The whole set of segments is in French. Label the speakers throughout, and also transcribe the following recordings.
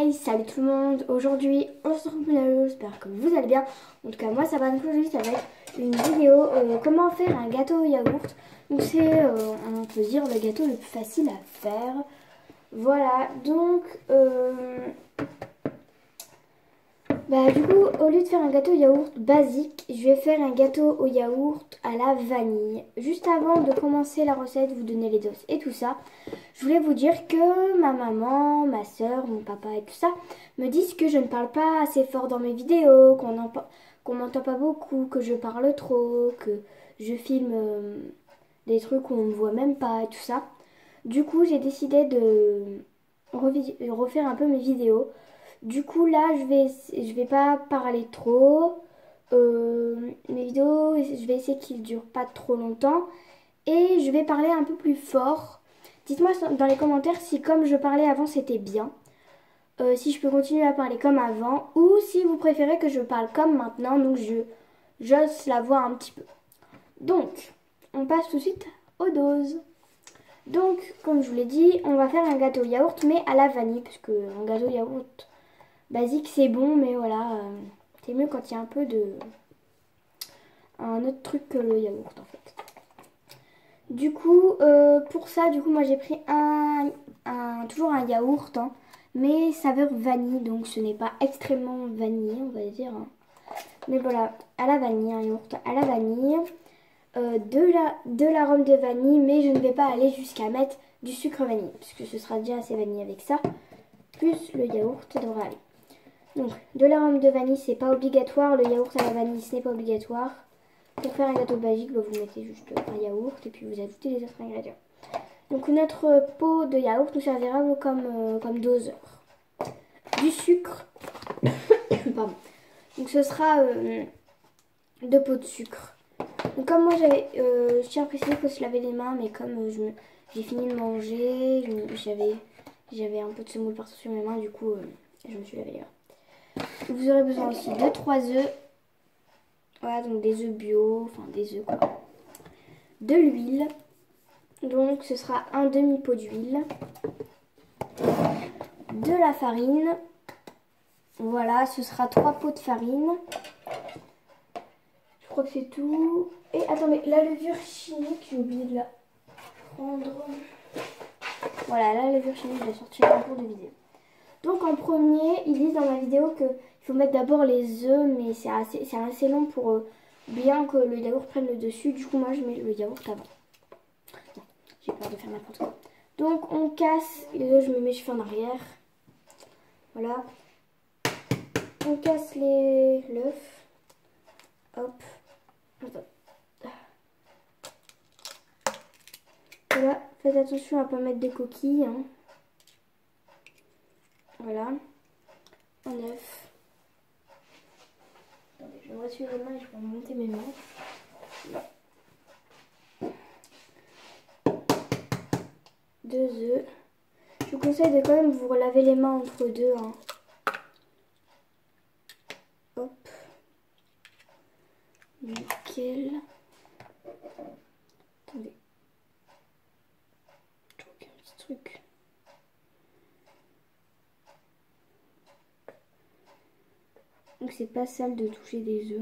Speaker 1: Hey, salut tout le monde. Aujourd'hui, on se retrouve pour une vidéo. J'espère que vous allez bien. En tout cas, moi ça va. Donc aujourd'hui, ça va être une vidéo comment faire un gâteau au yaourt. Donc c'est, on peut dire, le gâteau le plus facile à faire. Voilà. Donc, du coup, au lieu de faire un gâteau au yaourt basique, je vais faire un gâteau au yaourt à la vanille. Juste avant de commencer la recette, vous donner les doses et tout ça, je voulais vous dire que ma maman, ma soeur, mon papa et tout ça me disent que je ne parle pas assez fort dans mes vidéos, qu'on m'entend pas beaucoup, que je parle trop, que je filme des trucs où on me voit même pas et tout ça. Du coup, j'ai décidé de refaire un peu mes vidéos. Du coup, là, je vais pas parler trop. Mes vidéos, je vais essayer qu'ils durent pas trop longtemps. Et je vais parler un peu plus fort. Dites-moi dans les commentaires si comme je parlais avant c'était bien. Si je peux continuer à parler comme avant. Ou si vous préférez que je parle comme maintenant. Donc j'ose la voix un petit peu. Donc, on passe tout de suite aux doses. Donc, comme je vous l'ai dit, on va faire un gâteau yaourt mais à la vanille. Parce que un gâteau yaourt basique c'est bon. Mais voilà, c'est mieux quand il y a un peu de... un autre truc que le yaourt en fait. Du coup, pour ça, moi j'ai pris toujours un yaourt, hein, mais saveur vanille, donc ce n'est pas extrêmement vanillé, on va dire. Hein. Mais voilà, à la vanille, un yaourt à la vanille, de l'arôme de vanille, mais je ne vais pas aller jusqu'à mettre du sucre vanille, puisque ce sera déjà assez vanille avec ça, plus le yaourt devra aller. Donc, de l'arôme de vanille, c'est pas obligatoire, le yaourt à la vanille, ce n'est pas obligatoire. Pour faire un gâteau basique, vous mettez juste un yaourt et puis vous ajoutez les autres ingrédients. Donc notre pot de yaourt nous servira comme doseur. Du sucre, pardon. Donc ce sera 2 pots de sucre. Donc comme moi je tiens à préciser qu'il faut se laver les mains, mais comme j'ai fini de manger, j'avais un peu de semoule partout sur mes mains, du coup je me suis lavé les mains. Vous aurez besoin aussi de 3 œufs. Voilà, donc des œufs bio, enfin des œufs quoi. De l'huile, donc ce sera un demi-pot d'huile. De la farine, voilà, ce sera 3 pots de farine. Je crois que c'est tout. Et attendez, la levure chimique, j'ai oublié de la prendre. Voilà, la levure chimique, je vais sortir en cours de vidéo. Donc en premier, ils disent dans ma vidéo qu'il faut mettre d'abord les œufs, mais c'est assez long pour bien que le yaourt prenne le dessus. Du coup, moi, je mets le yaourt avant. J'ai peur de faire n'importe quoi. Donc, on casse les œufs, je me mets mes cheveux en arrière. Voilà. On casse l'œuf. Hop. Voilà. Faites attention à ne pas mettre des coquilles. Hein. Voilà. Un œuf. Attendez, je vais me ressuyer les mains et je vais remonter mes mains. Voilà. 2 œufs. Je vous conseille de quand même vous laver les mains entre deux. Hein. Hop. Nickel. Attendez. Je trouve qu'il y a un petit truc. Donc c'est pas sale de toucher des œufs.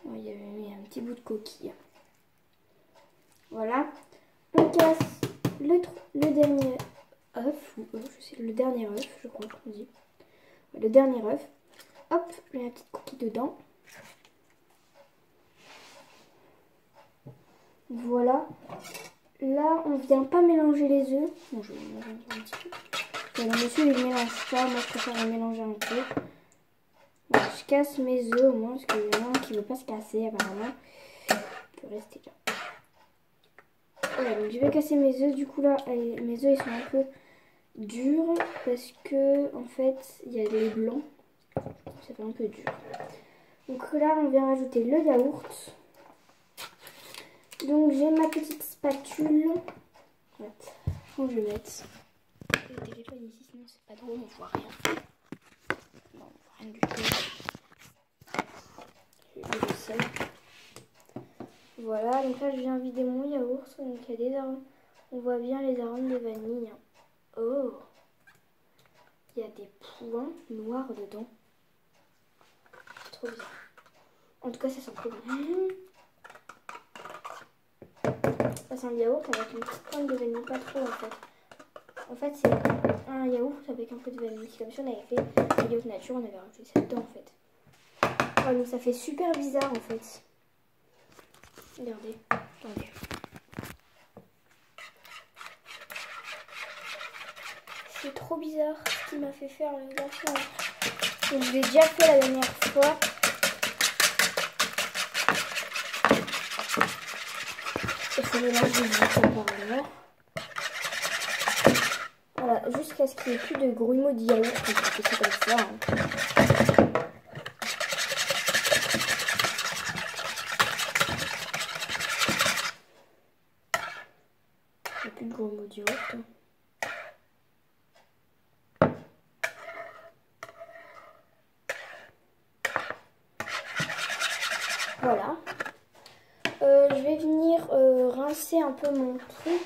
Speaker 1: Oh, il y avait mis un petit bout de coquille. Voilà. On casse le dernier œuf, ou je sais, le dernier œuf, je crois qu'on dit. Le dernier œuf. Hop, il y a la petite coquille dedans. Voilà. Là, on vient pas mélanger les œufs. Bon, je vais mélanger un petit peu. Le monsieur, il mélange pas. Moi, je préfère les mélanger un peu. Bon, je casse mes œufs au moins, parce qu'il y en a un qui veut pas se casser, apparemment. Il peut rester là. Voilà, donc je vais casser mes œufs. Du coup, là, mes œufs, ils sont un peu durs, parce que, en fait, il y a des blancs. Ça fait un peu dur. Donc là, on vient rajouter le yaourt. Donc j'ai ma petite spatule. Ouais. Où je vais mettre le téléphone ici, sinon c'est pas drôle, on voit rien. Non, on voit rien du tout. Je vais mettre le sel. Voilà, donc là je viens vider mon yaourt. Donc il y a des arômes On voit bien les arômes de vanille. Oh, il y a des points noirs dedans. C'est trop bizarre. En tout cas, ça sent trop bon. Ça sent le yaourt avec une petite pointe de vanille, pas trop en fait. En fait, c'est un yaourt avec un peu de vanille. C'est comme si on avait fait un yaourt nature, on avait rajouté ça dedans en fait. Oh, donc ça fait super bizarre en fait. Regardez. Attendez. C'est trop bizarre ce qu'il m'a fait faire le garçon. Donc je l'ai déjà fait la dernière fois. Et c'est le mélange de apparemment. Voilà, jusqu'à ce qu'il n'y ait plus de grumeaux de yaourt. Donc c'est comme ça. Hein. Il n'y a plus de grumeaux de yaourt. Voilà. Je vais venir rincer un peu mon truc.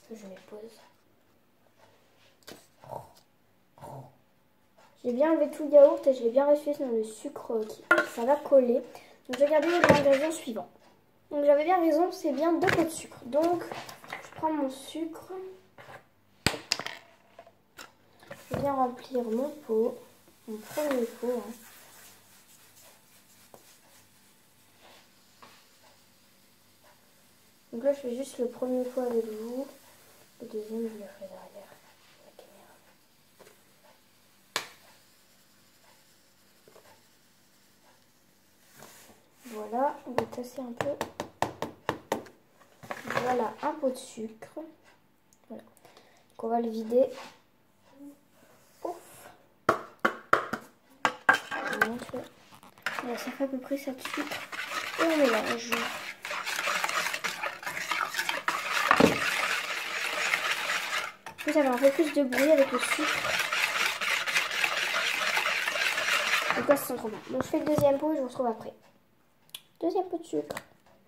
Speaker 1: Je me pose. J'ai bien enlevé tout le yaourt et je l'ai bien ressué dans le sucre qui ça va coller. Donc je vais regarder l'ingrédient suivant. Donc j'avais bien raison, c'est bien 2 pots de sucre. Donc je prends mon sucre. Je viens remplir mon pot. Mon premier pot. Hein. Donc là je fais juste le premier pot avec vous. Le deuxième je le ferai derrière la caméra. Voilà, on va tasser un peu. Voilà, un pot de sucre. Voilà. Donc on va le vider. Ouf. Je vous montre. Voilà, ça fait à peu près ça de sucre. Et on mélange. Vous avez un peu plus de bruit avec le sucre. Donc là, ça sent trop bon. Donc je fais le deuxième pot et je vous retrouve après. Deuxième pot de sucre.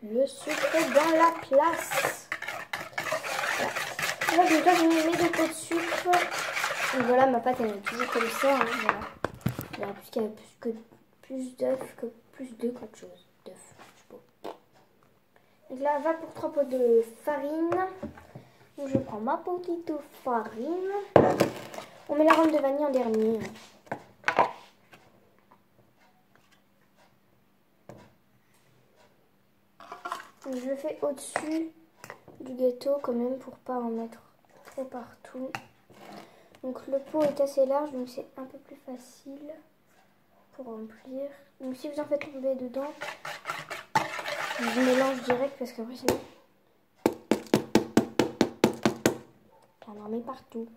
Speaker 1: Le sucre est dans la place. Voilà. Donc là, je mets mes 2 pots de sucre. Donc voilà, ma pâte elle est toujours comme ça. Hein, voilà. Il y a plus d'œufs que plus de quelque chose. D'œufs, je sais pas. Donc là, va pour 3 pots de farine. Donc je prends ma petite farine. On met l'arôme de vanille en dernier. Donc je le fais au-dessus du gâteau quand même pour pas en mettre trop partout. Donc le pot est assez large, donc c'est un peu plus facile pour remplir. Donc si vous en faites tomber dedans, je mélange direct parce qu'après sinon on en met partout.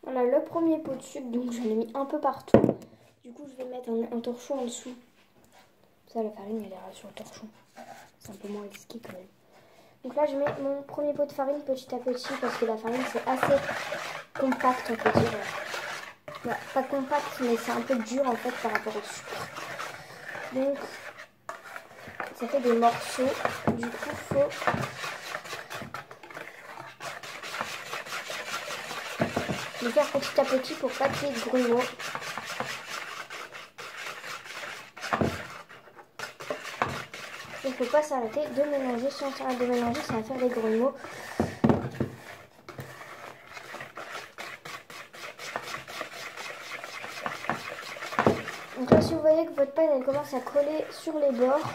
Speaker 1: Voilà le premier pot de sucre, donc j'en ai mis un peu partout. Du coup je vais mettre un torchon en dessous. Ça la farine elle est sur le torchon. C'est un peu moins risqué quand même. Donc là je mets mon premier pot de farine petit à petit parce que la farine c'est assez compact on peut dire. Ouais, pas compact mais c'est un peu dur en fait par rapport au sucre. Donc ça fait des morceaux. Du coup faut le faire petit à petit pour pas qu'il y ait de grumeaux. Il ne faut pas s'arrêter de mélanger. Si on s'arrête de mélanger, ça va faire des grumeaux. Donc là, si vous voyez que votre pâte elle commence à coller sur les bords,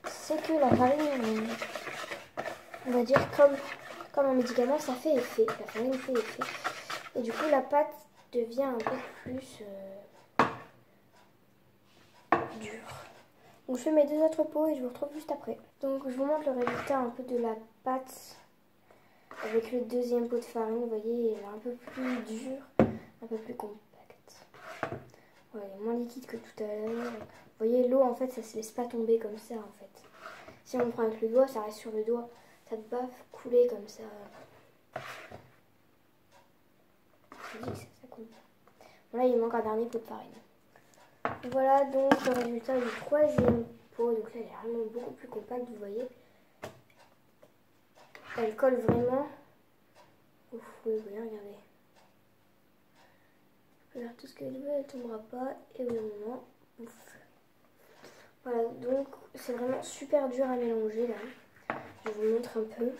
Speaker 1: c'est que la farine, on va dire comme un médicament, ça fait effet. La farine fait effet. Et du coup, la pâte devient un peu plus dure. Donc je fais mes 2 autres pots et je vous retrouve juste après. Donc je vous montre le résultat un peu de la pâte. avec le deuxième pot de farine. Vous voyez, il est un peu plus dur, un peu plus compact. Voilà, il est moins liquide que tout à l'heure. Vous voyez, l'eau, en fait, ça se laisse pas tomber comme ça, en fait. Si on prend avec le doigt, ça reste sur le doigt. Ça te baffe couler comme ça. Je dis que ça coule. Bon, là, il manque un dernier pot de farine. Voilà donc le résultat du troisième pot. Donc là, elle est vraiment beaucoup plus compacte, vous voyez. Elle colle vraiment. Ouf, oui, vous voyez, regardez. Je peux faire tout ce qu'elle veut, elle tombera pas. Et au moment, ouf. Voilà, donc c'est vraiment super dur à mélanger là. Je vous montre un peu.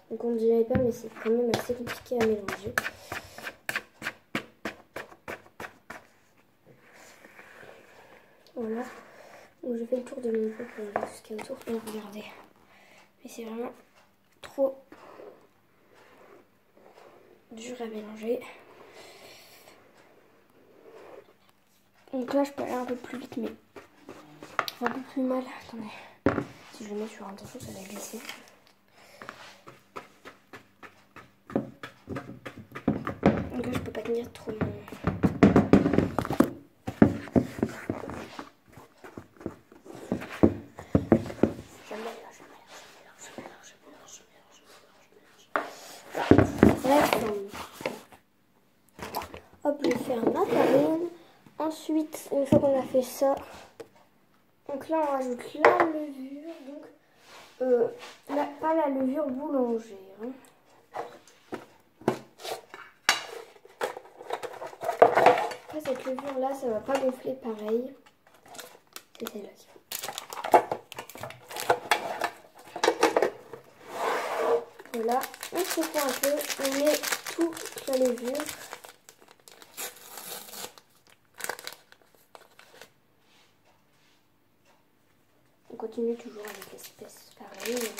Speaker 1: Donc on ne dirait pas, mais c'est quand même assez compliqué à mélanger. Voilà. Donc je fais le tour de mon pot pour voir tout ce qu'il y a autour. Et regardez. Mais c'est vraiment trop dur à mélanger. Donc là je peux aller un peu plus vite, mais un peu plus mal. Attendez. Si je le mets sur un dessous, ça va glisser. Donc là je peux pas tenir trop mon... Hop, je fais un macaron. Ensuite, une fois qu'on a fait ça, donc là on rajoute la levure. Donc, pas la levure boulangère. Après, cette levure là, ça va pas gonfler pareil. C'est celle-là qu'il faut. Voilà, on secoue un peu, on met toute la levure. On continue toujours avec l'espèce pareil.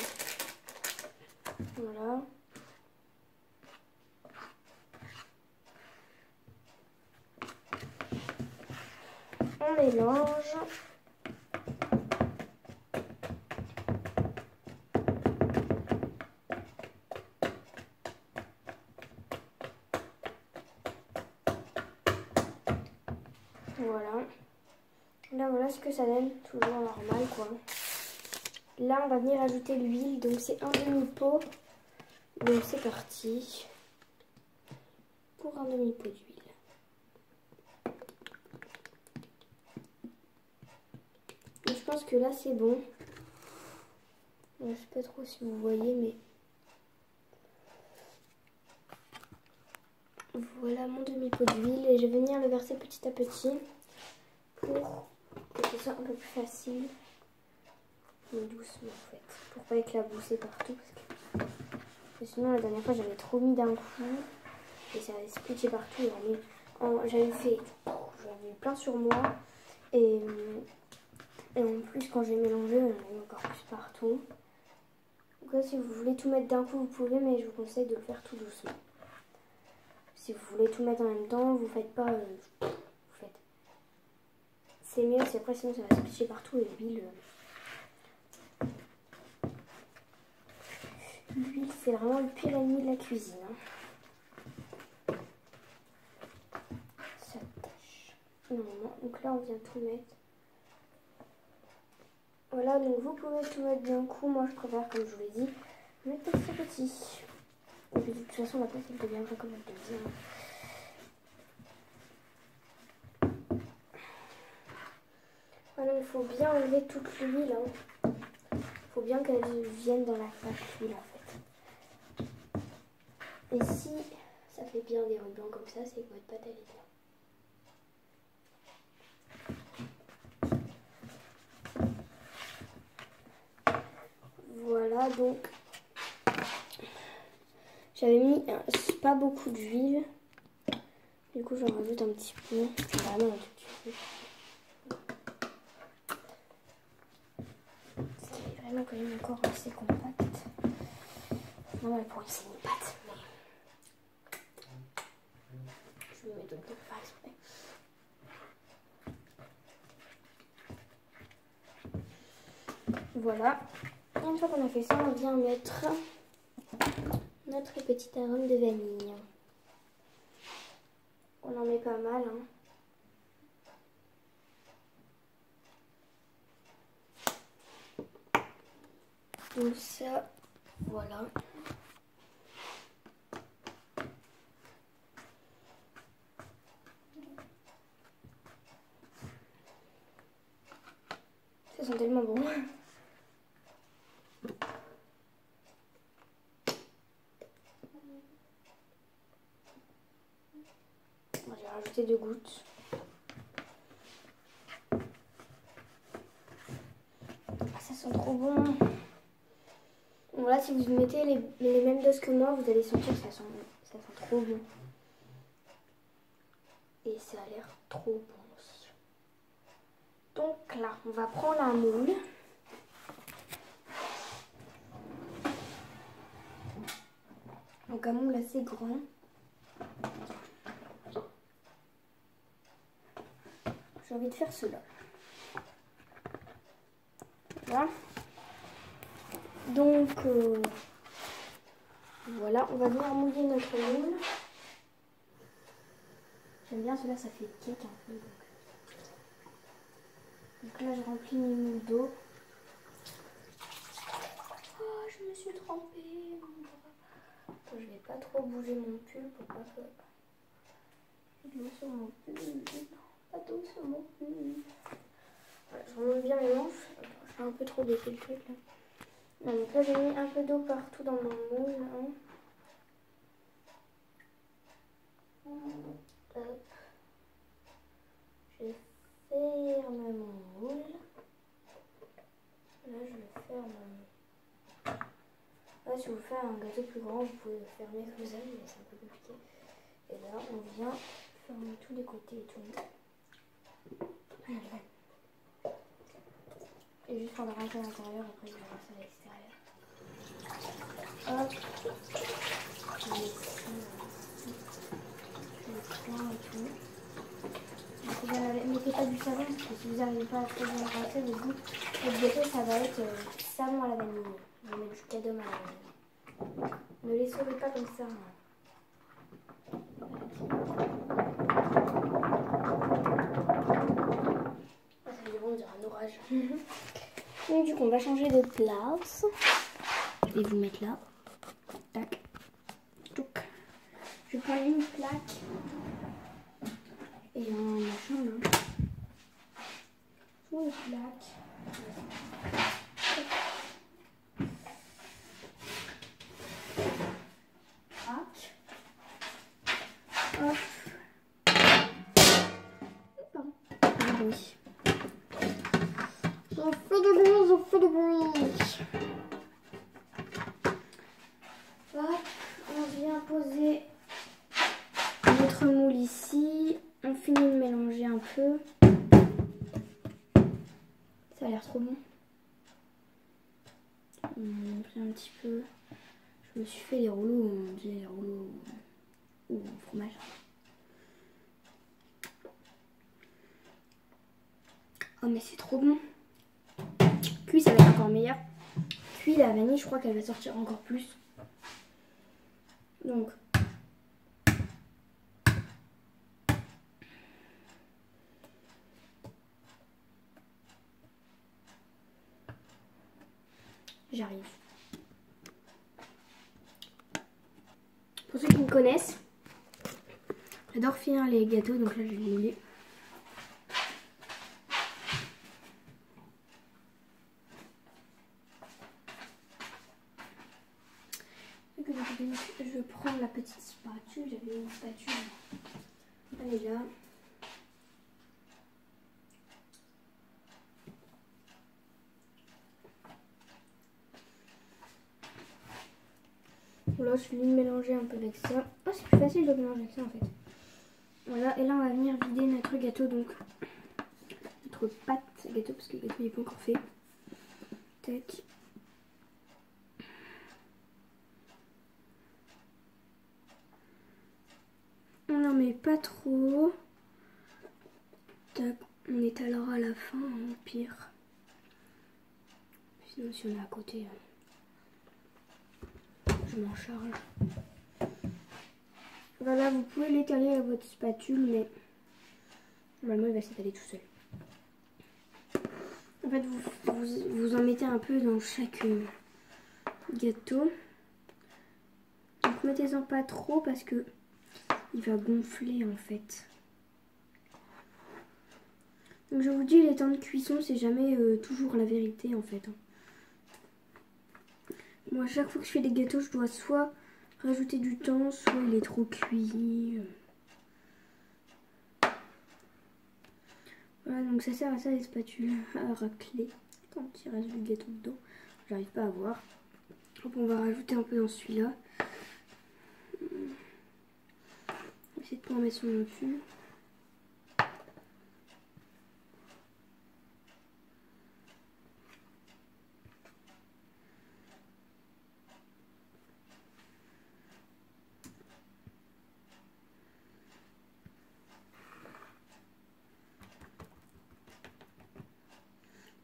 Speaker 1: Voilà. On mélange. Voilà. Là, voilà ce que ça donne. Toujours normal, quoi. Là, on va venir ajouter l'huile. Donc, c'est un demi-pot. Donc, c'est parti. Pour un demi-pot d'huile. Je pense que là, c'est bon. Je ne sais pas trop si vous voyez, mais... Voilà mon demi-pot d'huile. Et je vais venir le verser petit à petit. Pour que ce soit un peu plus facile. Mais doucement, en fait. Pour pas éclabousser partout. Parce que sinon, la dernière fois, j'avais trop mis d'un coup. Et ça avait splitché partout. J'avais plein sur moi. Et en plus, quand j'ai mélangé, on a mis encore plus partout. Donc là, si vous voulez tout mettre d'un coup, vous pouvez, mais je vous conseille de le faire tout doucement. Si vous voulez tout mettre en même temps, vous faites pas... vous faites. C'est mieux, c'est après, sinon ça va splitcher partout et l'huile... L'huile, c'est vraiment le pire ennemi de la cuisine. Hein. Ça tâche. Normalement, donc là, on vient tout mettre. Voilà, donc vous pouvez tout mettre d'un coup. Moi, je préfère, comme je vous l'ai dit, mettre petit à petit. Et puis, de toute façon, la pâte, elle deviendra comme elle devient. Voilà, il faut bien enlever toute l'huile. Il faut bien qu'elle vienne dans la pâte, l'huile, en fait. Et si ça fait bien des rubans comme ça, c'est que votre pâte, elle est bien. Voilà, donc j'avais mis pas beaucoup d'huile. Du coup, j'en rajoute un petit peu. Vraiment un tout petit peu. C'est vraiment quand même encore assez compact. Non, mais pour une c'est une pâte. Mais je me mets tout le temps pour faire exprès. Voilà. Et une fois qu'on a fait ça, on vient mettre notre petit arôme de vanille. On en met pas mal, hein. Donc ça, voilà. Ça sent tellement bon. Bon, j'ai rajouté 2 gouttes. Ah, ça sent trop bon. Bon là, si vous mettez les mêmes doses que moi, vous allez sentir que ça sent trop bon. Et ça a l'air trop bon aussi. Donc là, on va prendre un moule. Donc un moule assez grand. J'ai envie de faire cela. Voilà. Donc voilà, on va venir mouiller notre moule. J'aime bien cela, ça fait cake un peu. Donc là, je remplis mes moules d'eau. Oh, je me suis trempée. Attends, je vais pas trop bouger mon pull pour pas que... De l'eau sur mon pull. Pas d'eau sur mon pull. Voilà, je remonte bien mes manches. Attends, je fais un peu trop baisser le truc là. Donc là, j'ai mis un peu d'eau partout dans mon moule. Hein. Hop. Je ferme mon moule. Là, je le ferme. Là, si vous faites un gâteau plus grand, vous pouvez le fermer comme ça, mais c'est un peu compliqué. Et là, on vient fermer tous les côtés et tout. Et juste pour le rentrer à l'intérieur, après, je vais rentrer à l'extérieur. Hop. Je mets ici, les points et tout. Mettez pas du savon, parce que si vous n'arrivez pas à très bien rincer, votre gâteau, ça va être savon à la vanille. Je vais mettre du cadum à la vanille. Ne les sauvez pas comme ça. Ah, ça fait bon, on dirait un orage. Donc du coup, on va changer de place. Je vais vous mettre là. Tac. Donc, je prends une plaque. Et un machin là. Une plaque. Tac. Hop. Pardon. Ah oui. Ça fait de bruit, ça fait de bruit. Hop. On vient poser notre moule ici. On finit de mélanger un peu. Ça a l'air trop bon. On a pris un petit peu. Je me suis fait les rouleaux, on dirait les rouleaux au fromage. Oh mais c'est trop bon. Cuit, ça va être encore meilleur. Cuit, la vanille, je crois qu'elle va sortir encore plus. Donc j'arrive. Pour ceux qui me connaissent, j'adore finir les gâteaux, donc là je vais les mouler. Je prends la petite spatule, j'avais une spatule. Elle est là. Là, je finis de mélanger un peu avec ça. Oh, c'est plus facile de mélanger avec ça en fait. Voilà, et là on va venir vider notre gâteau, donc notre pâte à gâteau, parce que le gâteau n'est pas encore fait. Tac. On n'en met pas trop. Tac. On étalera à la fin, au pire. Sinon si on est à côté, je m'en charge. Voilà, vous pouvez l'étaler avec votre spatule, mais normalement il va s'étaler tout seul. En fait, vous en mettez un peu dans chaque gâteau. Donc mettez-en pas trop parce que il va gonfler en fait. Donc je vous dis, les temps de cuisson, c'est jamais toujours la vérité en fait. Moi, à chaque fois que je fais des gâteaux, je dois soit rajouter du temps, soit il est trop cuit. Voilà, donc ça sert à ça les spatules, à racler quand il reste du gâteau dedans. J'arrive pas à voir. Donc on va rajouter un peu dans celui-là. On va essayer de pas en mettre sur mon dessus.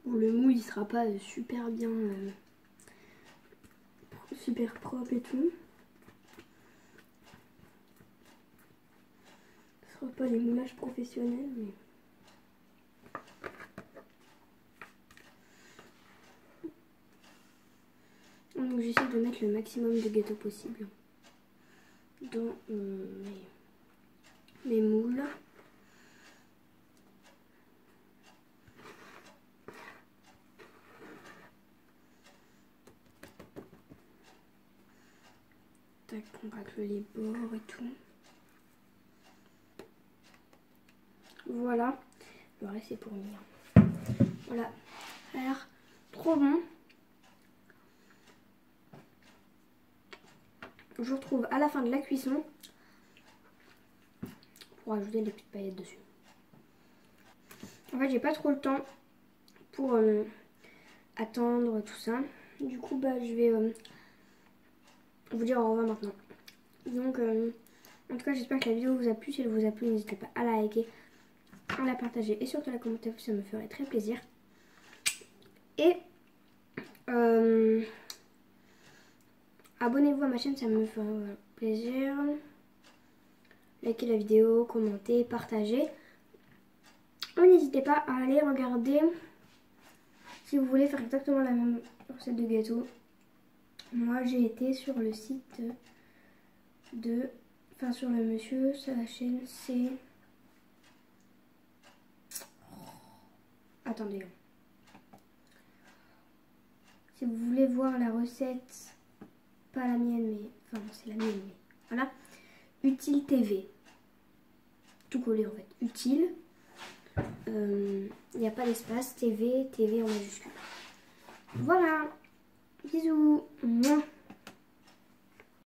Speaker 1: Bon, le moule il sera pas super bien, super propre et tout. Ce sera pas des moulages professionnels, mais... Donc j'essaie de mettre le maximum de gâteaux possible dans mes moules. Tac, on racle les bords et tout. Voilà, le reste c'est pour Mia. Voilà, ça a l'air trop bon. Je vous retrouve à la fin de la cuisson pour ajouter des petites paillettes dessus. En fait, j'ai pas trop le temps pour attendre tout ça. Du coup, bah, je vais vous dire au revoir maintenant. Donc, en tout cas, j'espère que la vidéo vous a plu. Si elle vous a plu, n'hésitez pas à la liker, à la partager et surtout à la commenter, ça me ferait très plaisir. Et abonnez-vous à ma chaîne, ça me ferait plaisir. Likez la vidéo, commentez, partagez. Et n'hésitez pas à aller regarder si vous voulez faire exactement la même recette de gâteau. Moi, j'ai été sur le site de... Enfin, sur le monsieur, sa chaîne, c'est... Attendez. Si vous voulez voir la recette, pas la mienne, mais... Enfin, c'est la mienne, mais... Voilà. Utile TV. Tout collé, en fait. Utile. Il n'y a pas d'espace. TV en majuscule. Voilà. Bisous. Mouah.